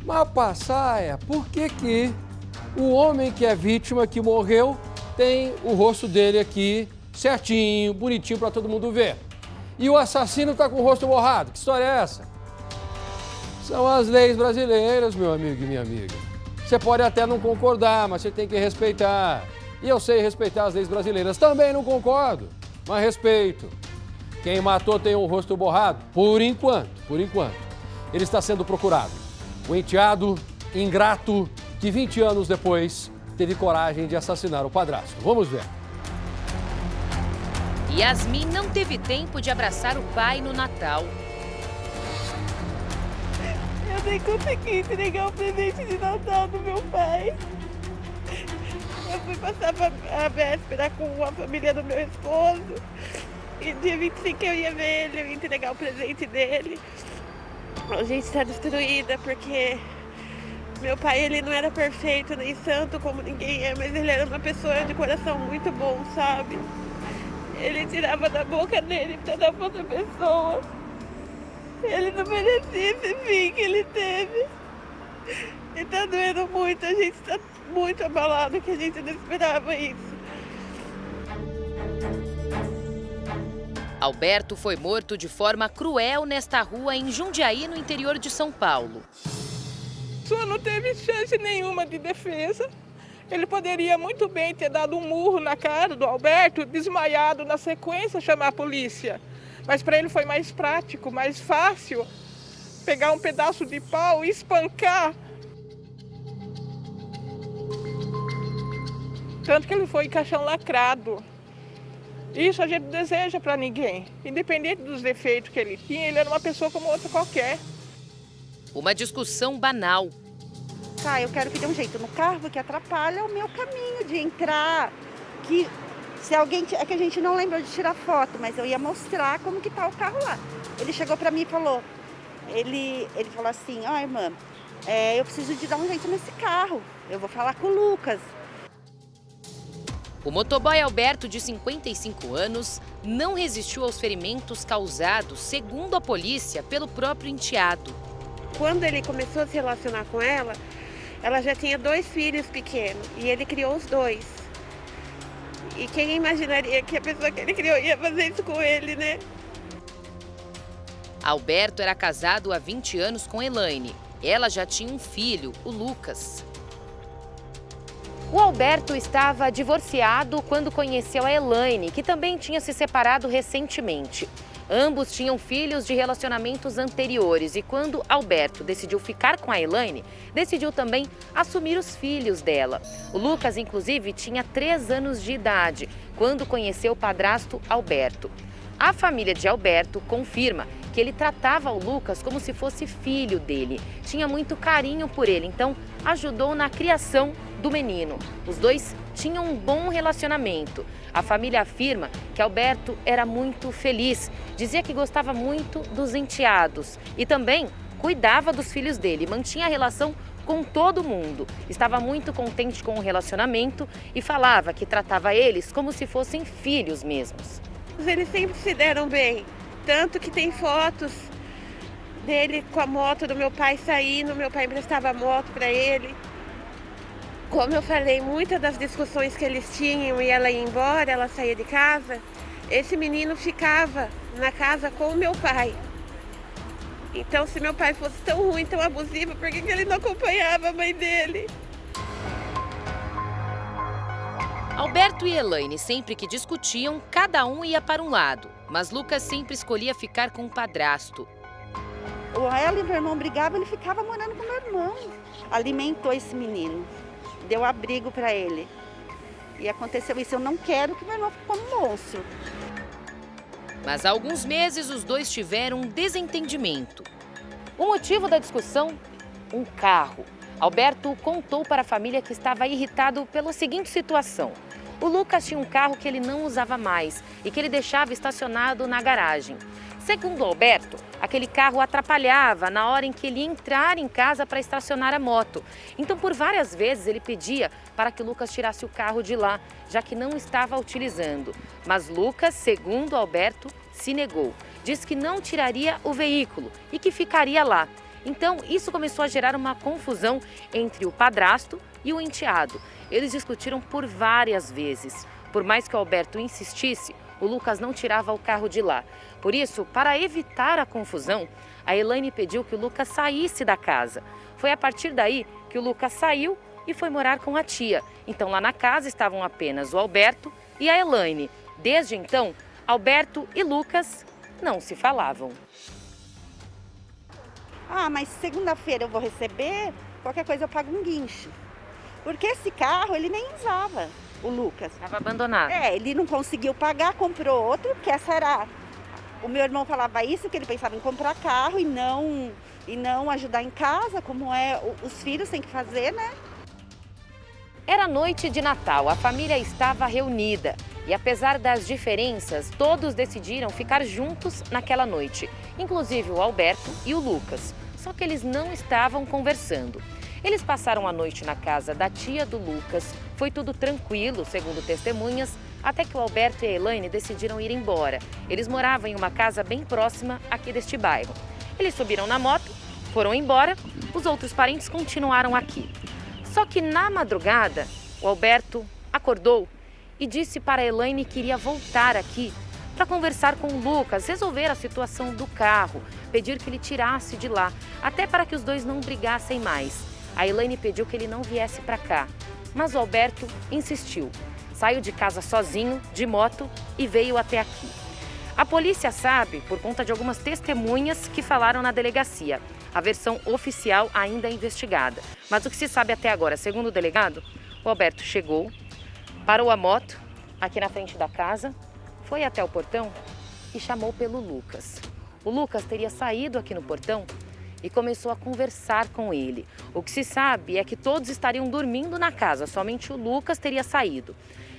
Mas passar por que o homem que é vítima, que morreu, tem o rosto dele aqui certinho, bonitinho para todo mundo ver. E o assassino está com o rosto borrado. Que história é essa? São as leis brasileiras, meu amigo e minha amiga. Você pode até não concordar, mas você tem que respeitar. E eu sei respeitar as leis brasileiras. Também não concordo, mas respeito. Quem matou tem o rosto borrado, por enquanto. Ele está sendo procurado. O enteado ingrato que 20 anos depois teve coragem de assassinar o padrasto. Vamos ver. Yasmin não teve tempo de abraçar o pai no Natal. Eu nem consegui entregar o presente de Natal do meu pai. Eu fui passar a véspera com a família do meu esposo. E dia 25 eu ia ver ele, eu ia entregar o presente dele. A gente está destruída porque meu pai, ele não era perfeito nem santo como ninguém é, mas ele era uma pessoa de coração muito bom, sabe? Ele tirava da boca dele para dar para outra pessoa. Ele não merecia esse fim que ele teve. E tá doendo muito, a gente tá muito abalado, que a gente não esperava isso. Alberto foi morto de forma cruel nesta rua em Jundiaí, no interior de São Paulo. A pessoa não teve chance nenhuma de defesa. Ele poderia muito bem ter dado um murro na cara do Alberto, desmaiado na sequência, chamar a polícia. Mas para ele foi mais prático, mais fácil pegar um pedaço de pau e espancar. Tanto que ele foi em caixão lacrado. Isso a gente deseja para ninguém. Independente dos defeitos que ele tinha, ele era uma pessoa como outra qualquer. Uma discussão banal. Tá, eu quero que dê um jeito no carro que atrapalha o meu caminho de entrar. Que se alguém... É que a gente não lembrou de tirar foto, mas eu ia mostrar como que tá o carro lá. Ele chegou pra mim e falou... Ele falou assim, ó, irmã, eu preciso de dar um jeito nesse carro. Eu vou falar com o Lucas. O motoboy Alberto, de 55 anos, não resistiu aos ferimentos causados, segundo a polícia, pelo próprio enteado. Quando ele começou a se relacionar com ela, ela já tinha 2 filhos pequenos e ele criou os 2. E quem imaginaria que a pessoa que ele criou ia fazer isso com ele, né? Alberto era casado há 20 anos com Elaine. Ela já tinha um filho, o Lucas. O Alberto estava divorciado quando conheceu a Elaine, que também tinha se separado recentemente. Ambos tinham filhos de relacionamentos anteriores e quando Alberto decidiu ficar com a Elaine, decidiu também assumir os filhos dela. O Lucas, inclusive, tinha 3 anos de idade quando conheceu o padrasto Alberto. A família de Alberto confirma que ele tratava o Lucas como se fosse filho dele. Tinha muito carinho por ele, então ajudou na criação do menino. Os dois tinham um bom relacionamento. A família afirma que Alberto era muito feliz, dizia que gostava muito dos enteados e também cuidava dos filhos dele, mantinha a relação com todo mundo. Estava muito contente com o relacionamento e falava que tratava eles como se fossem filhos mesmos. Eles sempre se deram bem, tanto que tem fotos dele com a moto do meu pai saindo, meu pai emprestava a moto para ele. Como eu falei, muitas das discussões que eles tinham e ela ia embora, ela saía de casa, esse menino ficava na casa com o meu pai. Então, se meu pai fosse tão ruim, tão abusivo, por que ele não acompanhava a mãe dele? Alberto e Elaine, sempre que discutiam, cada um ia para um lado. Mas Lucas sempre escolhia ficar com o padrasto. Ela e meu irmão brigavam, ele ficava morando com meu irmão. Alimentou esse menino, deu abrigo para ele. E aconteceu isso, eu não quero que meu irmão fique como um monstro. Mas há alguns meses os dois tiveram um desentendimento. O motivo da discussão? Um carro. Alberto contou para a família que estava irritado pela seguinte situação. O Lucas tinha um carro que ele não usava mais e que ele deixava estacionado na garagem. Segundo Alberto, aquele carro atrapalhava na hora em que ele ia entrar em casa para estacionar a moto. Então, por várias vezes, ele pedia para que o Lucas tirasse o carro de lá, já que não estava utilizando. Mas Lucas, segundo Alberto, se negou. Diz que não tiraria o veículo e que ficaria lá. Então, isso começou a gerar uma confusão entre o padrasto e o enteado. Eles discutiram por várias vezes. Por mais que o Alberto insistisse, o Lucas não tirava o carro de lá. Por isso, para evitar a confusão, a Elaine pediu que o Lucas saísse da casa. Foi a partir daí que o Lucas saiu e foi morar com a tia. Então, lá na casa estavam apenas o Alberto e a Elaine. Desde então, Alberto e Lucas não se falavam. Ah, mas segunda-feira eu vou receber, qualquer coisa eu pago um guincho. Porque esse carro ele nem usava, o Lucas. Estava abandonado. Ele não conseguiu pagar, comprou outro, que essa era... O meu irmão falava isso, que ele pensava em comprar carro e não ajudar em casa, como os filhos têm que fazer, né? Era noite de Natal, a família estava reunida. E apesar das diferenças, todos decidiram ficar juntos naquela noite. Inclusive o Alberto e o Lucas. Só que eles não estavam conversando. Eles passaram a noite na casa da tia do Lucas. Foi tudo tranquilo, segundo testemunhas, até que o Alberto e a Elaine decidiram ir embora. Eles moravam em uma casa bem próxima aqui deste bairro. Eles subiram na moto, foram embora, os outros parentes continuaram aqui. Só que na madrugada, o Alberto acordou e disse para a Elaine que iria voltar aqui para conversar com o Lucas, resolver a situação do carro, pedir que ele tirasse de lá, até para que os dois não brigassem mais. A Elaine pediu que ele não viesse para cá, mas o Alberto insistiu. Saiu de casa sozinho, de moto, e veio até aqui. A polícia sabe, por conta de algumas testemunhas que falaram na delegacia. A versão oficial ainda é investigada. Mas o que se sabe até agora, segundo o delegado, o Alberto chegou, parou a moto aqui na frente da casa, foi até o portão e chamou pelo Lucas. O Lucas teria saído aqui no portão e começou a conversar com ele. O que se sabe é que todos estariam dormindo na casa, somente o Lucas teria saído.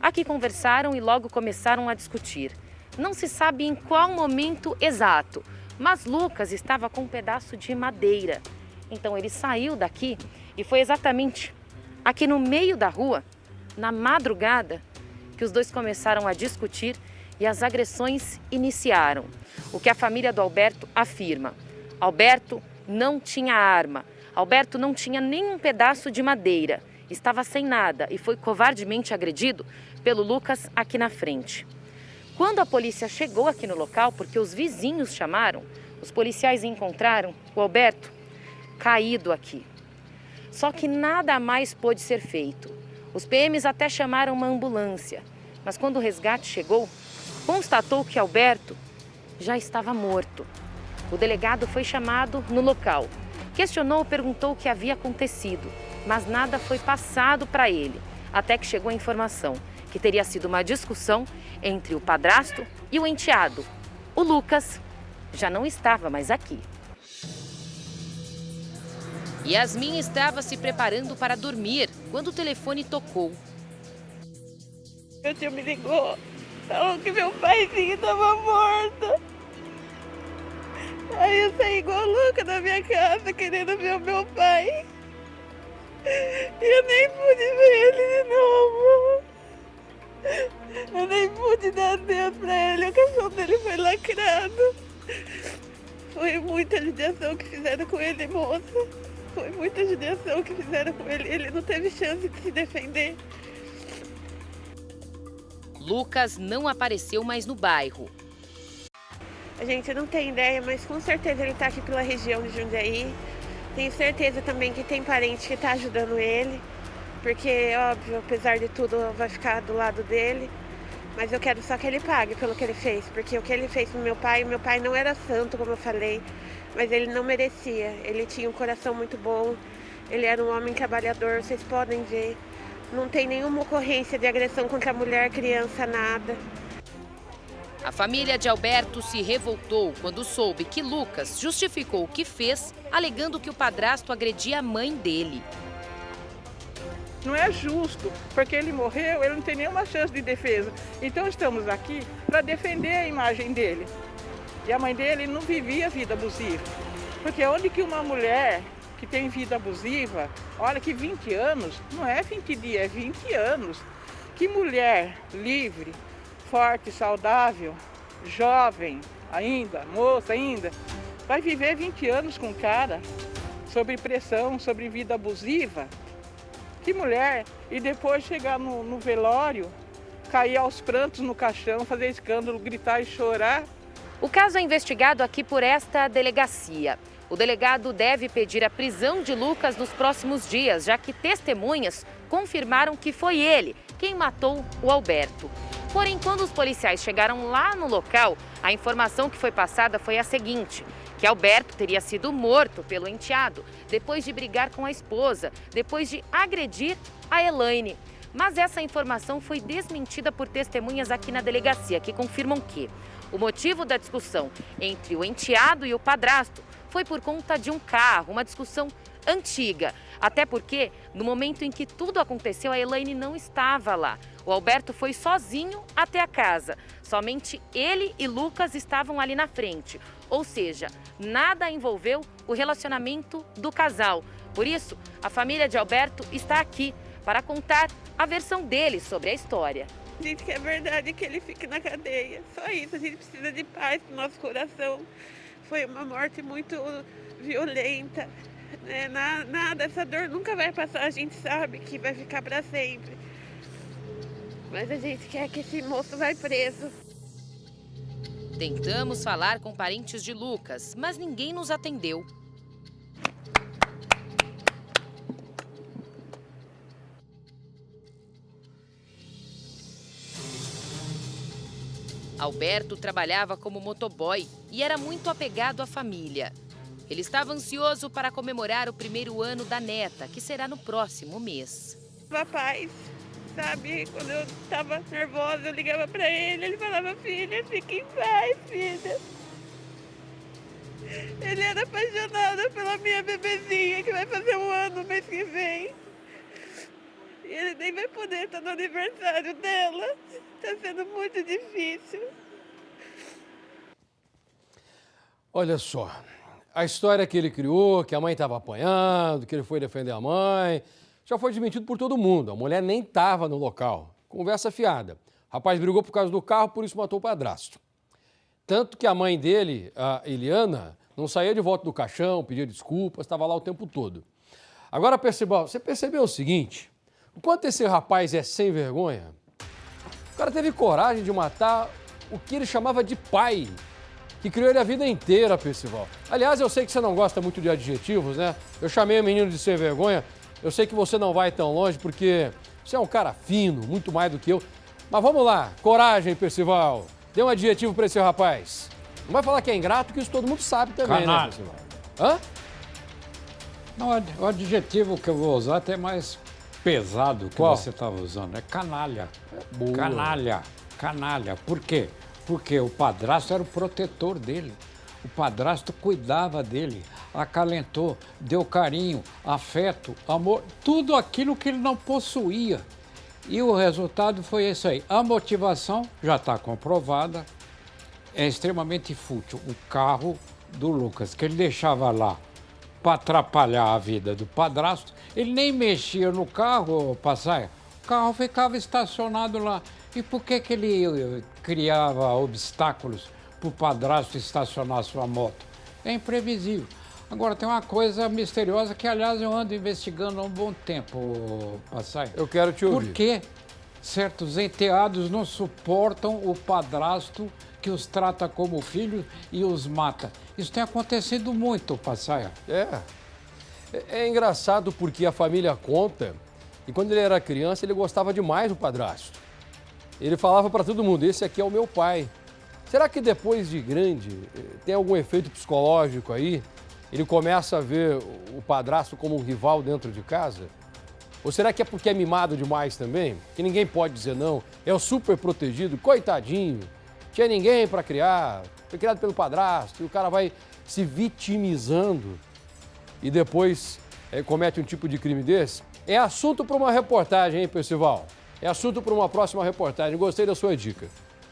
Aqui conversaram e logo começaram a discutir. Não se sabe em qual momento exato, mas Lucas estava com um pedaço de madeira. Então ele saiu daqui e foi exatamente aqui no meio da rua, na madrugada, que os dois começaram a discutir e as agressões iniciaram. O que a família do Alberto afirma: Alberto não tinha arma, Alberto não tinha nenhum pedaço de madeira, estava sem nada e foi covardemente agredido pelo Lucas aqui na frente. Quando a polícia chegou aqui no local, porque os vizinhos chamaram, os policiais encontraram o Alberto caído aqui. Só que nada mais pôde ser feito. Os PMs até chamaram uma ambulância, mas quando o resgate chegou, constatou que Alberto já estava morto. O delegado foi chamado no local. Questionou, perguntou o que havia acontecido, mas nada foi passado para ele, até que chegou a informação que teria sido uma discussão entre o padrasto e o enteado. O Lucas já não estava mais aqui. Yasmin estava se preparando para dormir quando o telefone tocou. Meu tio me ligou, falou que meu paizinho estava morto. Aí eu saí igual louca da minha casa, querendo ver o meu pai. E eu nem pude ver ele de novo. Eu nem pude dar adeus pra ele, o cachorro dele foi lacrado. Foi muita judiação que fizeram com ele, moça. Foi muita judiação que fizeram com ele. Ele não teve chance de se defender. Lucas não apareceu mais no bairro. A gente não tem ideia, mas com certeza ele está aqui pela região de Jundiaí. Tenho certeza também que tem parente que está ajudando ele. Porque, óbvio, apesar de tudo, vai ficar do lado dele. Mas eu quero só que ele pague pelo que ele fez. Porque o que ele fez pro meu pai não era santo, como eu falei. Mas ele não merecia. Ele tinha um coração muito bom. Ele era um homem trabalhador, vocês podem ver. Não tem nenhuma ocorrência de agressão contra mulher, criança, nada. A família de Alberto se revoltou quando soube que Lucas justificou o que fez, alegando que o padrasto agredia a mãe dele. Não é justo, porque ele morreu, ele não tem nenhuma chance de defesa. Então estamos aqui para defender a imagem dele. E a mãe dele não vivia vida abusiva. Porque onde que uma mulher que tem vida abusiva, olha que 20 anos, não é 20 dias, é 20 anos. Que mulher livre, forte, saudável, jovem ainda, moça ainda, vai viver 20 anos com o cara? sobre pressão, sobre vida abusiva. Que mulher! E depois chegar no velório, cair aos prantos no caixão, fazer escândalo, gritar e chorar. O caso é investigado aqui por esta delegacia. O delegado deve pedir a prisão de Lucas nos próximos dias, já que testemunhas confirmaram que foi ele quem matou o Alberto. Porém, quando os policiais chegaram lá no local, a informação que foi passada foi a seguinte: que Alberto teria sido morto pelo enteado, depois de brigar com a esposa, depois de agredir a Elaine. Mas essa informação foi desmentida por testemunhas aqui na delegacia, que confirmam que o motivo da discussão entre o enteado e o padrasto foi por conta de um carro, uma discussão antiga. Até porque, no momento em que tudo aconteceu, a Elaine não estava lá. O Alberto foi sozinho até a casa. Somente ele e Lucas estavam ali na frente. Ou seja, nada envolveu o relacionamento do casal. Por isso, a família de Alberto está aqui para contar a versão dele sobre a história. A gente quer verdade, que ele fique na cadeia. Só isso, a gente precisa de paz no nosso coração. Foi uma morte muito violenta. Né? Nada, essa dor nunca vai passar, a gente sabe que vai ficar para sempre. Mas a gente quer que esse moço vá preso. Tentamos falar com parentes de Lucas, mas ninguém nos atendeu. Alberto trabalhava como motoboy e era muito apegado à família. Ele estava ansioso para comemorar o primeiro ano da neta, que será no próximo mês. Paz, sabe? Quando eu estava nervosa, eu ligava para ele falava: filha, fique em paz, filha. Ele era apaixonado pela minha bebezinha, que vai fazer 1 ano no mês que vem. E ele nem vai poder estar no aniversário dela. Está sendo muito difícil. Olha só, a história que ele criou, que a mãe estava apanhando, que ele foi defender a mãe, já foi desmentido por todo mundo. A mulher nem estava no local. Conversa fiada. O rapaz brigou por causa do carro, por isso matou o padrasto. Tanto que a mãe dele, a Eliana, não saía de volta do caixão, pedia desculpas, estava lá o tempo todo. Agora, Percival, você percebeu o seguinte? O quanto esse rapaz é sem vergonha? O cara teve coragem de matar o que ele chamava de pai, que criou ele a vida inteira, Percival. Aliás, eu sei que você não gosta muito de adjetivos, né? Eu chamei o menino de sem vergonha. Eu sei que você não vai tão longe, porque você é um cara fino, muito mais do que eu. Mas vamos lá, coragem, Percival. Dê um adjetivo para esse rapaz. Não vai falar que é ingrato, que isso todo mundo sabe também, Canalha. né, Percival? Hã? Não, o adjetivo que eu vou usar até mais pesado que Qual? você estava usando. É canalha. Boa. Canalha. Canalha. Por quê? Porque o padrasto era o protetor dele. O padrasto cuidava dele, acalentou, deu carinho, afeto, amor, tudo aquilo que ele não possuía. E o resultado foi esse aí. A motivação já está comprovada, é extremamente fútil. O carro do Lucas, que ele deixava lá para atrapalhar a vida do padrasto, ele nem mexia no carro, Passaia. O carro ficava estacionado lá. E por que ele criava obstáculos para o padrasto estacionar sua moto? É imprevisível. Agora, tem uma coisa misteriosa que, aliás, eu ando investigando há um bom tempo, Passaia. Eu quero te ouvir. Por que certos enteados não suportam o padrasto que os trata como filho e os mata? Isso tem acontecido muito, Passaia. É engraçado porque a família conta que quando ele era criança ele gostava demais do padrasto. Ele falava para todo mundo: esse aqui é o meu pai. Será que depois de grande tem algum efeito psicológico aí? Ele começa a ver o padrasto como um rival dentro de casa? Ou será que é porque é mimado demais também? Que ninguém pode dizer não, é o super protegido, coitadinho, tinha ninguém para criar, foi criado pelo padrasto, e o cara vai se vitimizando e depois comete um tipo de crime desse? É assunto para uma reportagem, hein, Percival? É assunto para uma próxima reportagem. Gostei da sua dica.